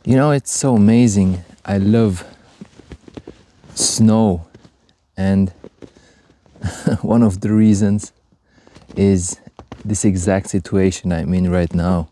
You know, it's so amazing. I love snow, and one of the reasons is this exact situation I'm in right now.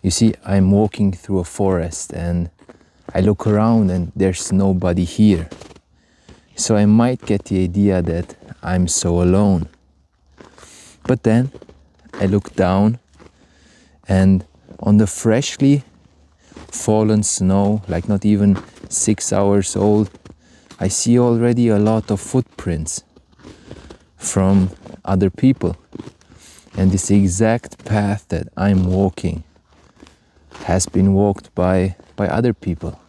You see, I'm walking through a forest and I look around and there's nobody here. So I might get the idea that I'm so alone. But then I look down and on the freshly fallen snow, like not even 6 hours old, I see already a lot of footprints from other people. And this exact path that I'm walking has been walked by other people.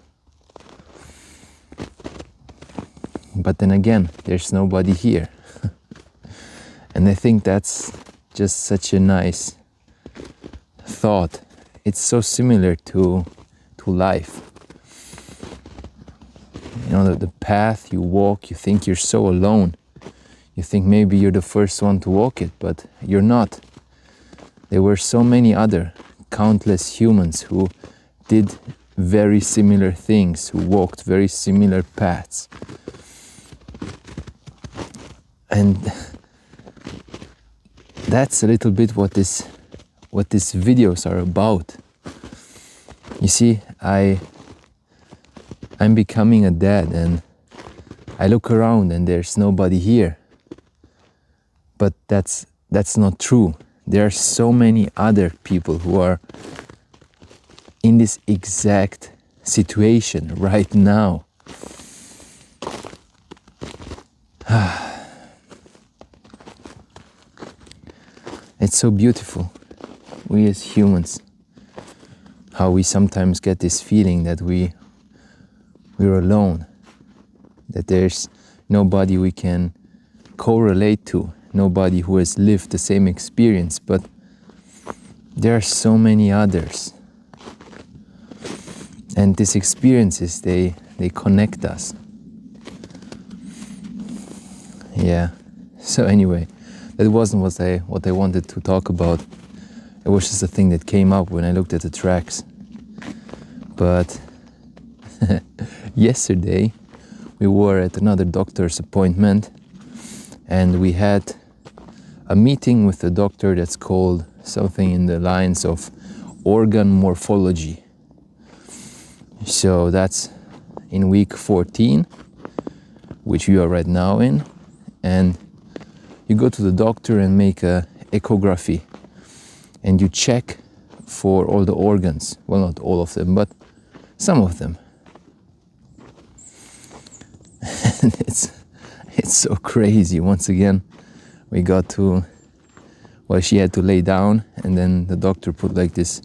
But then again, there's nobody here. And I think that's just such a nice thought. It's so similar to life. You know, the path you walk, you think you're so alone. You think maybe you're the first one to walk it, but you're not. There were so many other countless humans who did very similar things, who walked very similar paths. And that's a little bit what these videos are about. You see, I'm becoming a dad and I look around and there's nobody here. But that's not true. There are so many other people who are in this exact situation right now. It's so beautiful, we as humans, how we sometimes get this feeling that we're alone, that there's nobody we can correlate to, nobody who has lived the same experience, but there are so many others. And these experiences, they connect us. Yeah, so anyway, that wasn't what I wanted to talk about. It was just a thing that came up when I looked at the tracks. But yesterday we were at another doctor's appointment and we had a meeting with a doctor that's called something in the lines of organ morphology. So that's in week 14, which we are right now in, and you go to the doctor and make a echography and you check for all the organs. Well, not all of them, but some of them. And it's so crazy. Once again, we got to, well, she had to lay down and then the doctor put like this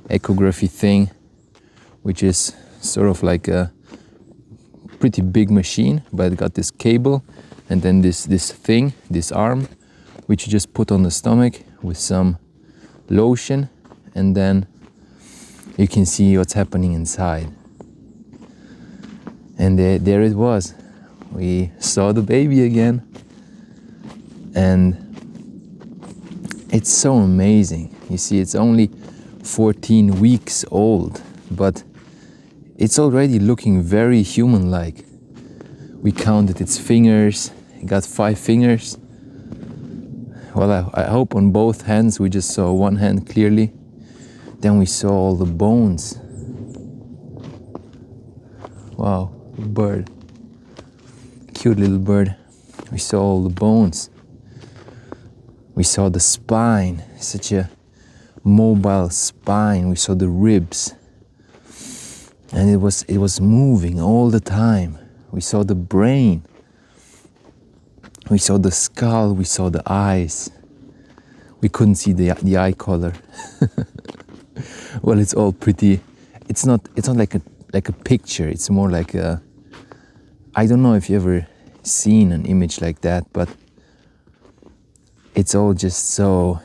echography thing, which is sort of like a pretty big machine, but it got this cable and then this thing, this arm, which you just put on the stomach with some lotion, and then you can see what's happening inside. And there it was. We saw the baby again, and it's so amazing. You see, it's only 14 weeks old, but it's already looking very human-like. We counted its fingers. It got 5 fingers. Well, I hope on both hands. We just saw one hand clearly. Then we saw all the bones. Wow, bird. Cute little bird. We saw all the bones. We saw the spine, such a mobile spine. We saw the ribs. And it was moving all the time. We saw the brain. We saw the skull. We saw the eyes. We couldn't see the eye color. Well, it's all pretty. It's not like a picture. It's more like a. I don't know if you ever seen an image like that, but it's all just so.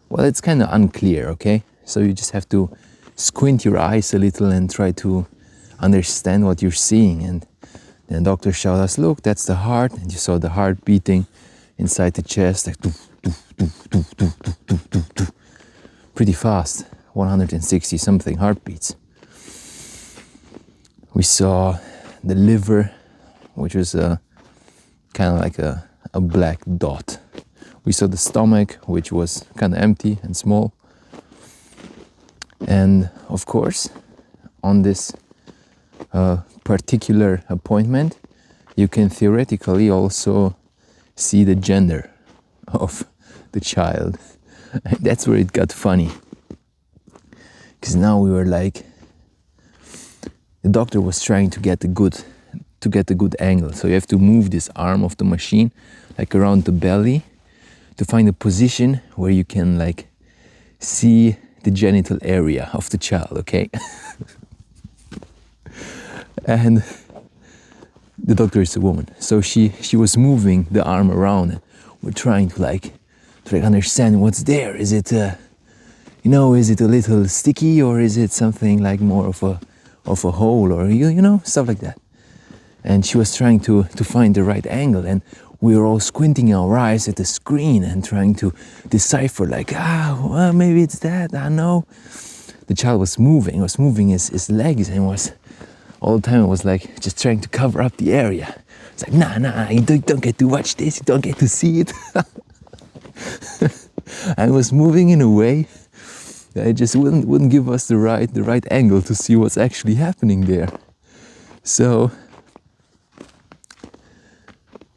Well, it's kind of unclear. Okay, so you just have to squint your eyes a little and try to understand what you're seeing. And then the doctor showed us, look, that's the heart, and you saw the heart beating inside the chest, like pretty fast, 160 something heartbeats. We saw the liver, which was kind of like a black dot. We saw the stomach, which was kind of empty and small. And of course, on this particular appointment, you can theoretically also see the gender of the child. And that's where it got funny. Because now we were like, the doctor was trying to get a good angle. So you have to move this arm of the machine like around the belly to find a position where you can like see the genital area of the child, okay? And the doctor is a woman, so she was moving the arm around. We're trying to understand what's there. Is it is it a little sticky, or is it something like more of a hole, or stuff like that. And she was trying to find the right angle, and we were all squinting our eyes at the screen and trying to decipher well, maybe it's that, I know. The child was moving his legs, and was all the time it was like just trying to cover up the area. It's like, nah, you don't get to watch this, you don't get to see it. I was moving in a way that it just wouldn't give us the right angle to see what's actually happening there. So,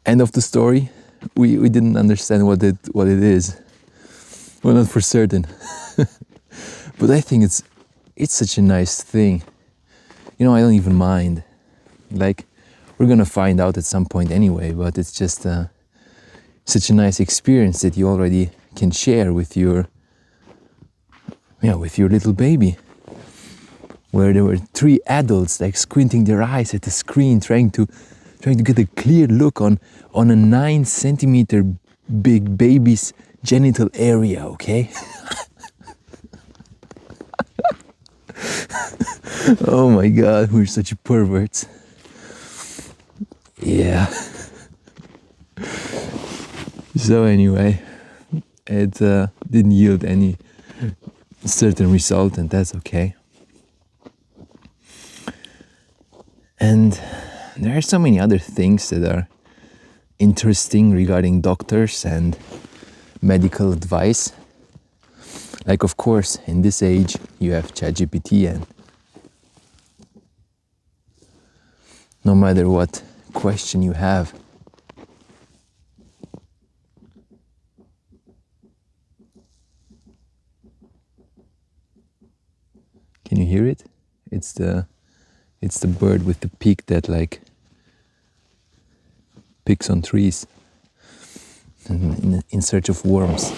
end of the story, we didn't understand what it is. Well, not for certain. But I think it's such a nice thing. I don't even mind. Like, we're gonna find out at some point anyway, but it's just such a nice experience that you already can share with your little baby. Where there were 3 adults like squinting their eyes at the screen, trying to get a clear look on a 9 centimeter big baby's genital area, okay? Oh my God, we're such perverts. Yeah. So anyway, it didn't yield any certain result, and that's okay. And there are so many other things that are interesting regarding doctors and medical advice. Like, of course, in this age, you have ChatGPT, and no matter what question you have, can you hear it? It's the bird with the beak that like picks on trees in search of worms.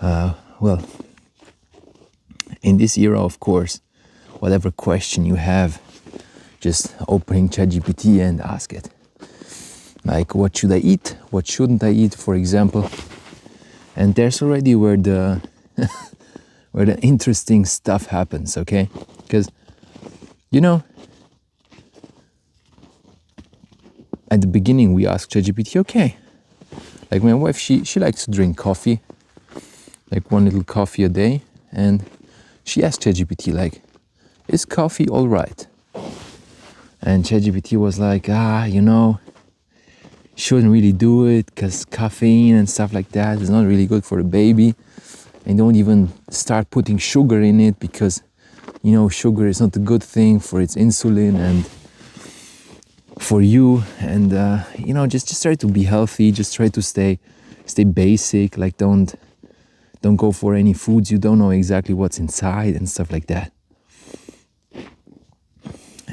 Well, in this era, of course, whatever question you have, just opening ChatGPT and ask it. Like, what should I eat? What shouldn't I eat, for example? And there's already where the where the interesting stuff happens, okay? Because, at the beginning we asked ChatGPT, okay, like my wife, she likes to drink coffee, like 1 little coffee a day, and she asked ChatGPT, like, is coffee all right? And ChatGPT was like, shouldn't really do it because caffeine and stuff like that is not really good for the baby. And don't even start putting sugar in it because, sugar is not a good thing for its insulin and for you. And, just try to be healthy. Just try to stay basic. Like, don't go for any foods you don't know exactly what's inside and stuff like that.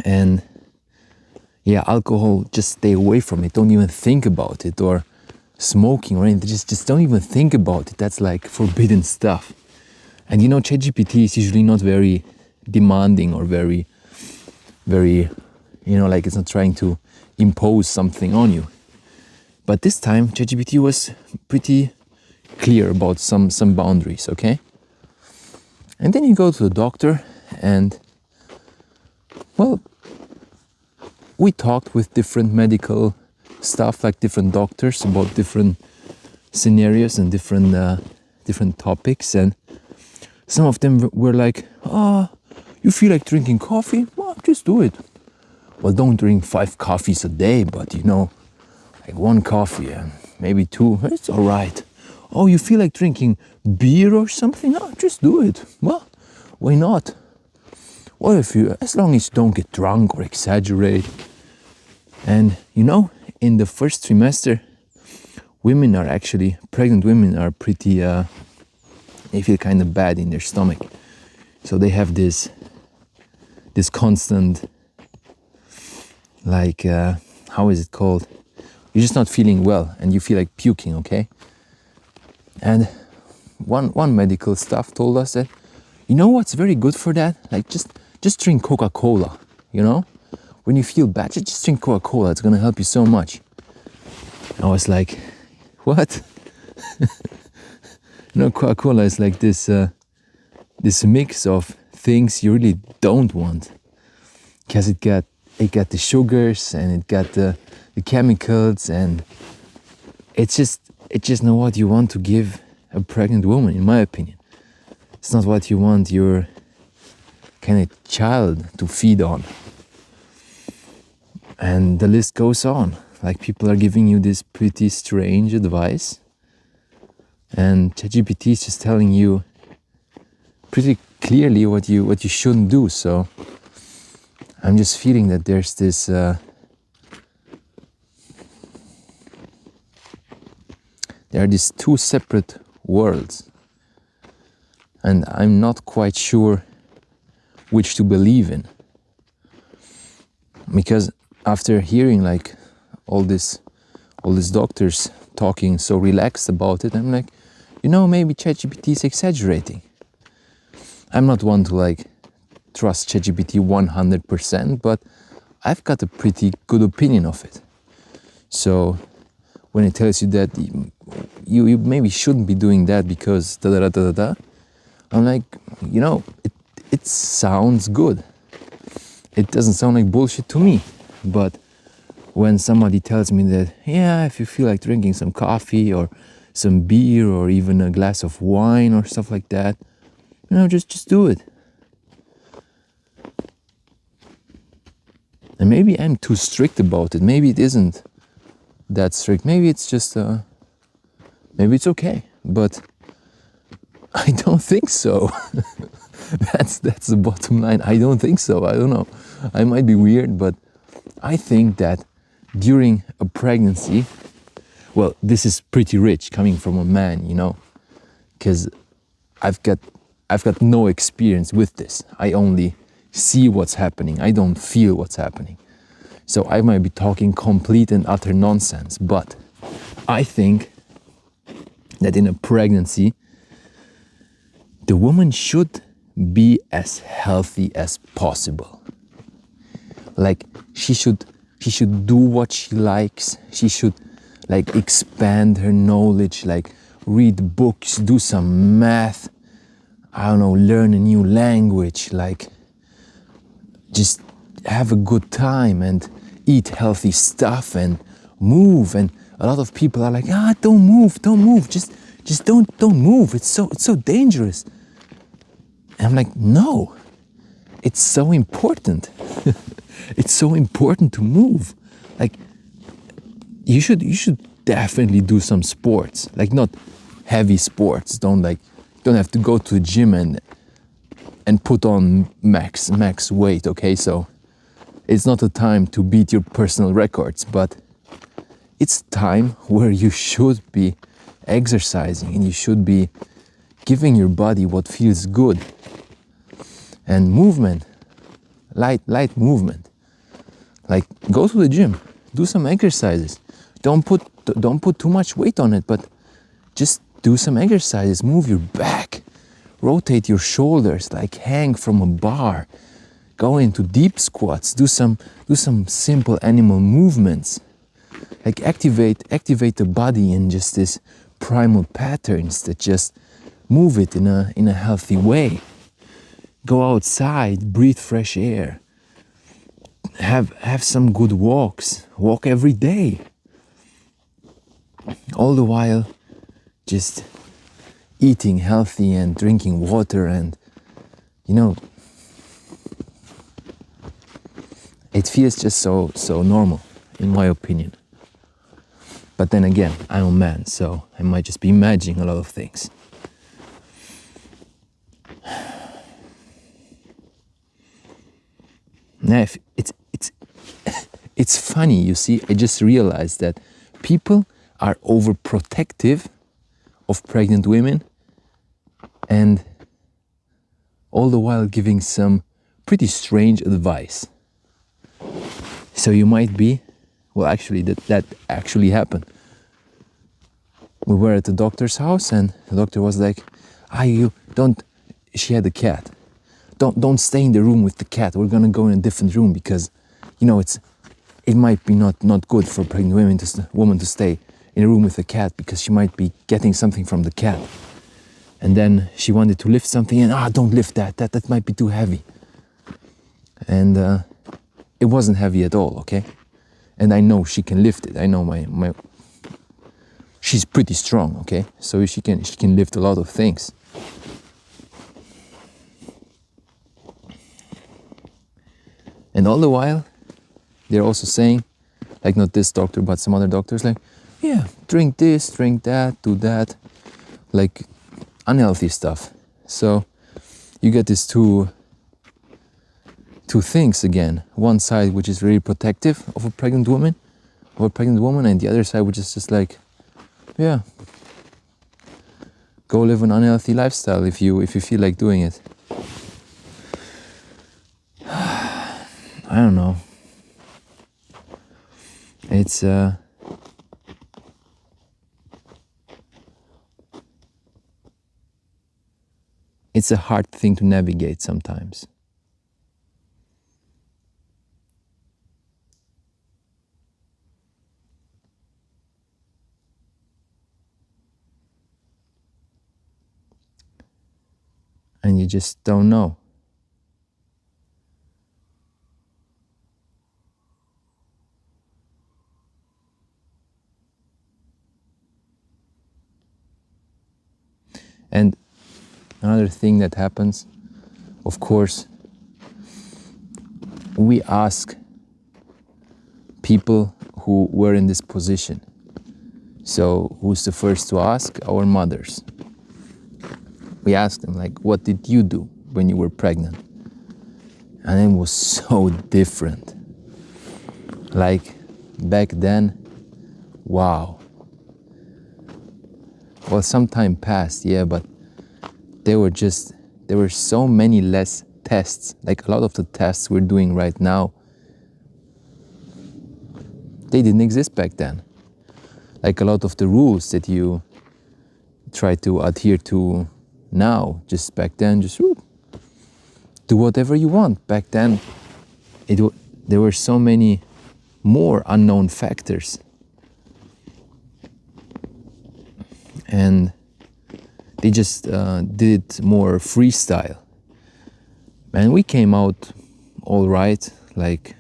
And yeah, alcohol, just stay away from it. Don't even think about it. Or smoking or anything, just don't even think about it. That's like forbidden stuff. And ChatGPT is usually not very demanding or very, very, like it's not trying to impose something on you. But this time, ChatGPT was pretty clear about some boundaries, okay? And then you go to the doctor and, well, we talked with different medical stuff, like different doctors, about different scenarios and different topics. And some of them were like, you feel like drinking coffee? Well, just do it. Well, don't drink 5 coffees a day, but like 1 coffee and maybe 2, it's all right. Oh, you feel like drinking beer or something? No, just do it. Well, why not? What if as long as you don't get drunk or exaggerate. And in the first trimester, pregnant women are pretty, they feel kind of bad in their stomach. So they have this constant, like, how is it called? You're just not feeling well and you feel like puking, okay? And one medical staff told us that, what's very good for that? Like just drink Coca-Cola, When you feel bad, just drink Coca-Cola. It's gonna help you so much. I was like, what? Coca-Cola is like this mix of things you really don't want, because it got the sugars and it got the chemicals, and it's just not what you want to give a pregnant woman, in my opinion. It's not what you want your kind of child to feed on. And the list goes on. Like, people are giving you this pretty strange advice, and ChatGPT is just telling you pretty clearly what you shouldn't do. So I'm just feeling that there's this there are these 2 separate worlds, and I'm not quite sure which to believe in. Because after hearing like all these doctors talking so relaxed about it, I'm like, maybe ChatGPT is exaggerating. I'm not one to like trust ChatGPT 100%, but I've got a pretty good opinion of it. So when it tells you that you maybe shouldn't be doing that because da da da da da, I'm like, it sounds good. It doesn't sound like bullshit to me. But when somebody tells me that, yeah, if you feel like drinking some coffee or some beer or even a glass of wine or stuff like that, just do it. And maybe I'm too strict about it. Maybe it isn't that strict. Maybe it's just, maybe it's okay. But I don't think so. That's the bottom line. I don't think so. I don't know. I might be weird, but I think that during a pregnancy, well, this is pretty rich coming from a man, because I've got no experience with this. I only see what's happening. I don't feel what's happening. So I might be talking complete and utter nonsense, but I think that in a pregnancy, the woman should be as healthy as possible. Like, she should do what she likes. She should like expand her knowledge, like read books, do some math, I don't know, learn a new language, like just have a good time and eat healthy stuff and move. And a lot of people are like, don't move, just don't move. It's so dangerous. And I'm like, no, it's so important. It's so important to move. Like, you should definitely do some sports, like not heavy sports. Don't have to go to the gym and put on max weight, okay? So it's not a time to beat your personal records, but it's time where you should be exercising and you should be giving your body what feels good. And movement, light movement. Like, go to the gym, do some exercises. Don't put too much weight on it, but just do some exercises. Move your back, rotate your shoulders, like hang from a bar. Go into deep squats. Do some simple animal movements. Like, activate the body in just this primal patterns that just move it in a healthy way. Go outside, breathe fresh air. Have some good walks. Walk every day. All the while just eating healthy and drinking water and it feels just so normal, in my opinion. But then again, I'm a man, so I might just be imagining a lot of things. Now, it's funny, you see, I just realized that people are overprotective of pregnant women and all the while giving some pretty strange advice. So you might be, well, actually, that actually happened. We were at the doctor's house and the doctor was like, you don't, she had a cat. Don't stay in the room with the cat. We're gonna go in a different room because, it might be not good for a pregnant woman to stay in a room with a cat because she might be getting something from the cat. And then she wanted to lift something and, don't lift that. That might be too heavy. And it wasn't heavy at all, okay? And I know she can lift it. I know she's pretty strong, okay? So she can lift a lot of things. And all the while, they're also saying, like not this doctor, but some other doctors, like, yeah, drink this, drink that, do that, like unhealthy stuff. So you get these two things again. One side which is really protective of a pregnant woman, and the other side which is just like, yeah, go live an unhealthy lifestyle if you feel like doing it. I don't know. It's a hard thing to navigate sometimes. And you just don't know. And another thing that happens, of course, we ask people who were in this position. So who's the first to ask? Our mothers. We ask them, like, what did you do when you were pregnant? And it was so different. Like, back then, wow. Well, some time passed, yeah, but there were so many less tests. Like a lot of the tests we're doing right now, they didn't exist back then. Like a lot of the rules that you try to adhere to now, just back then, just do whatever you want. Back then, there were so many more unknown factors. And they just did more freestyle. And we came out all right. Like,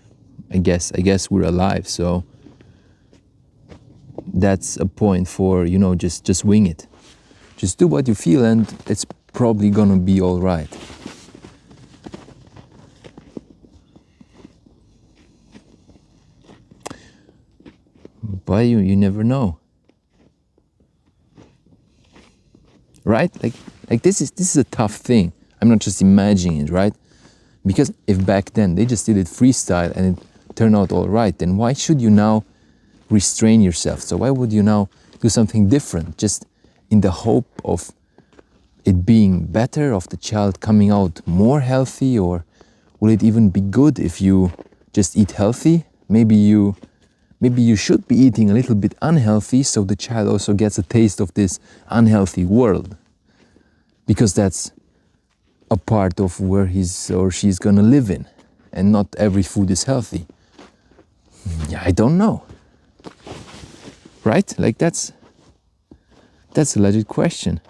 I guess we're alive. So that's a point for, just wing it. Just do what you feel and it's probably gonna be all right. But you never know. Right? Like this is a tough thing. I'm not just imagining it, right? Because if back then they just did it freestyle and it turned out all right, then why should you now restrain yourself? So why would you now do something different, just in the hope of it being better, of the child coming out more healthy? Or will it even be good if you just eat healthy? Maybe you should be eating a little bit unhealthy so the child also gets a taste of this unhealthy world, because that's a part of where he's or she's gonna live in, and not every food is healthy. Yeah, I don't know. Right? Like that's a legit question.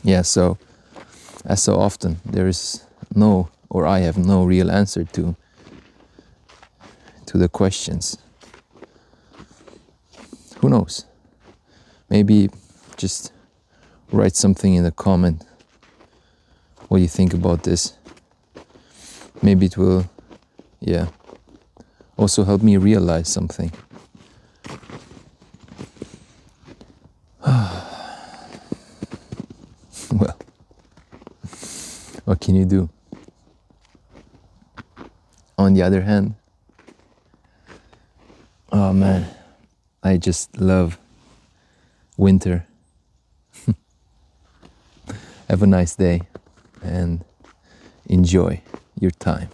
Yeah, so as so often there is no, or I have no real answer to the questions. Who knows? Maybe just write something in the comment what you think about this. Maybe it will, yeah, also help me realize something. Well, what can you do? On the other hand, oh man, I just love winter. Have a nice day and enjoy your time.